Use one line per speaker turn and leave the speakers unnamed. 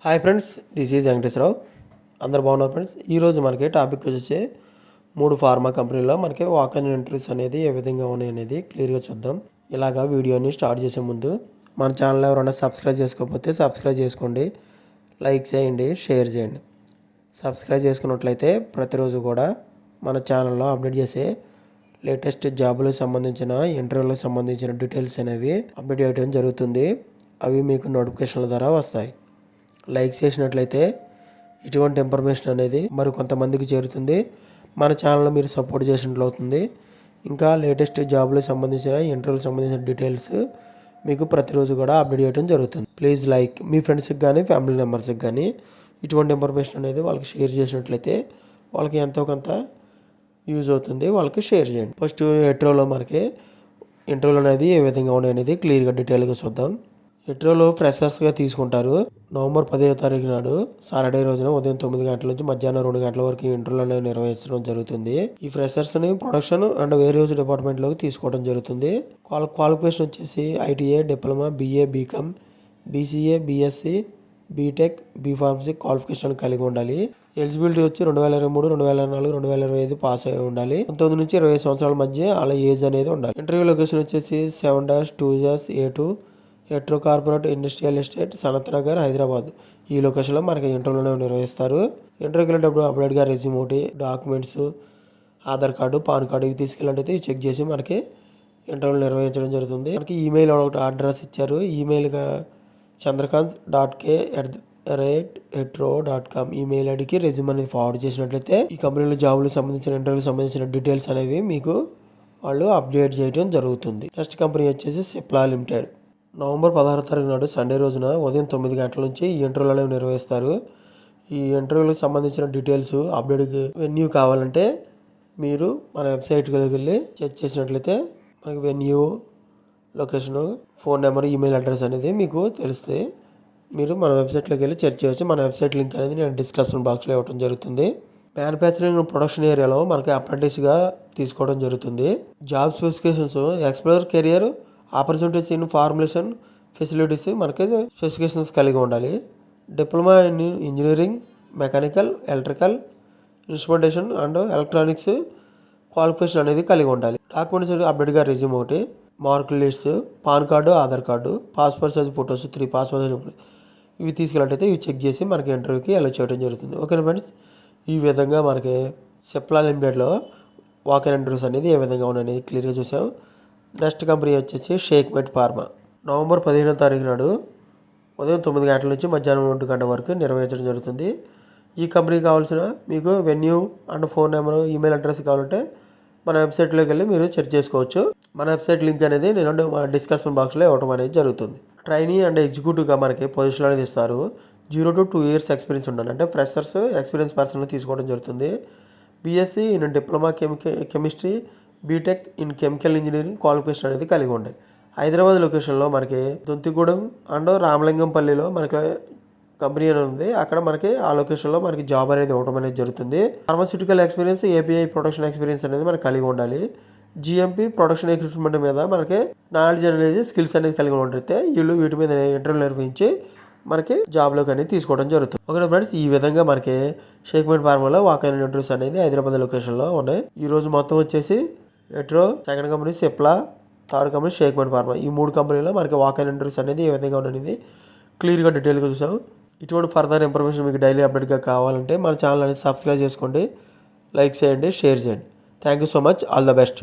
Hi friends, this is Venkateswara Rao. అందరు బాగున్నారు friends. ఈరోజు మనకి టాపిక్ వచ్చేసి 3 ఫార్మా కంపెనీలో మనకి వాక్-ఇన్ ఇంటర్వ్యూస్ అనేది ఏ విధంగా ఉన్నాయి అనేది క్లియర్గా చూద్దాం. ఇలాగా వీడియోని స్టార్ట్ చేసే ముందు మన ఛానల్ ఎవరైనా సబ్స్క్రైబ్ చేసుకోకపోతే సబ్స్క్రైబ్ చేసుకోండి, లైక్ చేయండి, షేర్ చేయండి. సబ్స్క్రైబ్ చేసుకున్నట్లయితే ప్రతిరోజు కూడా మన ఛానల్లో అప్డేట్ చేసే లేటెస్ట్ జాబులకు సంబంధించిన ఇంటర్వ్యూలకు సంబంధించిన డీటెయిల్స్ అనేవి అప్డేట్ చేయడం జరుగుతుంది. అవి మీకు నోటిఫికేషన్ల ద్వారా వస్తాయి. లైక్ చేసినట్లయితే ఇటువంటి ఇన్ఫర్మేషన్ అనేది మరి కొంతమందికి చేరుతుంది. మన ఛానల్లో మీరు సపోర్ట్ చేసినట్లు అవుతుంది. ఇంకా లేటెస్ట్ జాబ్లకు సంబంధించిన ఇంటర్వ్యూకి సంబంధించిన డీటెయిల్స్ మీకు ప్రతిరోజు కూడా అప్డేట్ చేయడం జరుగుతుంది. ప్లీజ్ లైక్, మీ ఫ్రెండ్స్కి కానీ ఫ్యామిలీ మెంబర్స్కి కానీ ఇటువంటి ఇన్ఫర్మేషన్ అనేది వాళ్ళకి షేర్ చేసినట్లయితే వాళ్ళకి ఎంతో కొంత యూజ్ అవుతుంది. వాళ్ళకి షేర్ చేయండి. ఫస్ట్ హెట్రోలో మనకి ఇంటర్వ్యూలు అనేది ఏ విధంగా ఉన్నాయి అనేది క్లియర్గా డీటెయిల్గా చూద్దాం. హెట్రోలో ఫ్రెషర్స్గా తీసుకుంటారు. నవంబర్ 10వ తారీఖు నాడు సాటర్డే రోజున ఉదయం 9 గంటల నుంచి మధ్యాహ్నం 2 గంటల వరకు ఇంటర్వ్యూలు అనేవి నిర్వహించడం జరుగుతుంది. ఈ ఫ్రెషర్స్ని ప్రొడక్షన్ అండ్ వేరియస్ డిపార్ట్మెంట్లోకి తీసుకోవడం జరుగుతుంది. క్వాలిఫికేషన్ వచ్చేసి ITI, diploma, BA, BCom, BCA, BSc, BTech, B Pharmacy qualification కలిగి ఉండాలి. ఎలిజిబిలిటీ వచ్చి 2023, 2024, 2025 పాస్ అయి ఉండాలి. 19 నుంచి 20 సంవత్సరాల మధ్య అలా ఏజ్ అనేది ఉండాలి. ఇంటర్వ్యూ లొకేషన్ వచ్చేసి 7-2A2 Hetero corporate industrial estate, Sanath Nagar, Hyderabad. ఈ లొకేషన్లో మనకి ఇంటర్వ్యూలో నిర్వహిస్తారు. ఇంటర్వ్యూకి వెళ్ళేటప్పుడు అప్డేట్గా రెజ్యూమ్ ఒకటి, documents, Aadhaar card, pan card ఇవి తీసుకెళ్ళినట్టయితే చెక్ చేసి మనకి ఇంటర్వ్యూలు నిర్వహించడం జరుగుతుంది. మనకి ఈమెయిల్ ఒకటి అడ్రస్ ఇచ్చారు. ఈమెయిల్గా chandrakant.k@hetro.com ఈమెయిల్ ఐడికి రెజ్యూమ్ అనేది ఫార్వర్డ్ చేసినట్లయితే ఈ కంపెనీలో జాబులకు సంబంధించిన ఇంటర్వ్యూకి సంబంధించిన డీటెయిల్స్ అనేవి మీకు వాళ్ళు అప్డేట్ చేయడం జరుగుతుంది. నెక్స్ట్ కంపెనీ వచ్చేసి సిప్లా లిమిటెడ్. నవంబర్ 16వ తారీఖు నాడు సండే రోజున ఉదయం 9 గంటల నుంచి ఈ ఇంటర్వ్యూలు అనేవి నిర్వహిస్తారు. ఈ ఇంటర్వ్యూలకు సంబంధించిన డీటెయిల్స్ అప్డేట్ వెన్యూ కావాలంటే మీరు మన వెబ్సైట్కి వెళ్ళి చెక్ చేసినట్లయితే మనకి venue, location, phone number, email address అనేది మీకు తెలుస్తుంది. మీరు మన వెబ్సైట్లోకి వెళ్ళి చెక్ చేయవచ్చు. మన వెబ్సైట్ లింక్ అనేది నేను డిస్క్రిప్షన్ బాక్స్లో ఇవ్వడం జరుగుతుంది. మ్యానుఫ్యాక్చరింగ్ ప్రొడక్షన్ ఏరియాలో మనకి అప్రెంటిస్గా తీసుకోవడం జరుగుతుంది. Job specifications explore career opportunities in formulation facilities మనకి స్పెసిఫికేషన్స్ కలిగి ఉండాలి. Diploma in engineering, mechanical, electrical, instrumentation and electronics qualification అనేది కలిగి ఉండాలి. డాక్యుమెంట్స్ అప్డేట్గా రెజ్యూమ్ ఒకటి, mark list, pan card, Aadhaar card, passport size photos 3 passport size ఇవి తీసుకెళ్ళినట్టయితే ఇవి చెక్ చేసి మనకి ఇంటర్వ్యూకి అలౌ చేయడం జరుగుతుంది. ఓకేనా ఫ్రెండ్స్, ఈ విధంగా మనకి సిప్లా లిమిటెడ్లో వాక్-ఇన్ ఇంటర్వ్యూస్ అనేది ఏ విధంగా ఉన్నాయని క్లియర్గా చూసాం. నెక్స్ట్ కంపెనీ వచ్చేసి షేక్మెట్ ఫార్మా. నవంబర్ 15వ తారీఖు నాడు ఉదయం 9 గంటల నుంచి మధ్యాహ్నం 1 గంట వరకు నిర్వహించడం జరుగుతుంది. ఈ కంపెనీకి కావాల్సిన మీకు venue and phone number, email address కావాలంటే మన వెబ్సైట్లోకి వెళ్ళి మీరు చెక్ చేసుకోవచ్చు. మన వెబ్సైట్ లింక్ అనేది నేను మన డిస్క్రిప్షన్ బాక్స్లో ఇవ్వడం అనేది జరుగుతుంది. ట్రైనీ అండ్ ఎగ్జిక్యూటివ్గా మనకి పొజిషన్ అనేది ఇస్తారు. 0 to 2 years ఎక్స్పీరియన్స్ ఉండాలి. అంటే ఫ్రెషర్స్, ఎక్స్పీరియన్స్ పర్సన్ తీసుకోవడం జరుగుతుంది. BSc in diploma chemistry, BTech in chemical engineering qualification అనేది కలిగి ఉండాలి. హైదరాబాద్ లొకేషన్లో మనకి దొంతిగూడెం అండ్ రామలింగంపల్లిలో మనకి కంపెనీ అనేది ఉంది. అక్కడ మనకి ఆ లొకేషన్లో మనకి జాబ్ అనేది ఇవ్వడం అనేది జరుగుతుంది. Pharmaceutical experience, API production experience అనేది మనకి కలిగి ఉండాలి. జిఎంపీ ప్రొడక్షన్ ఎక్విప్మెంట్ మీద మనకి నాలెడ్జ్ అనేది, స్కిల్స్ అనేది కలిగి ఉంటే వీళ్ళు వీటి మీద ఇంటర్వ్యూ నిర్వహించి మనకి జాబ్లోకి అనేది తీసుకోవడం జరుగుతుంది. ఓకే ఫ్రెండ్స్, ఈ విధంగా మనకి షేక్మెట్ ఫార్మాలో వాక్-ఇన్ ఇంటర్వ్యూస్ అనేది హైదరాబాద్ లొకేషన్లో ఉన్నాయి. ఈ రోజు మొత్తం వచ్చేసి Hetero, second company Cipla, third company షేక్మెట్ ఫార్మా. ఈ 3 కంపెనీలో మనకి వాక్-ఇన్ ఇంటర్వ్యూస్ అనేది ఏ విధంగా ఉన్నది క్లియర్గా డీటెయిల్గా చూసాం. ఇటువంటి ఫర్దర్ ఇన్ఫర్మేషన్ మీకు డైలీ అప్డేట్గా కావాలంటే మన ఛానల్ అనేది సబ్స్క్రైబ్ చేసుకోండి, లైక్ చేయండి, షేర్ చేయండి. Thank you so much. All the best.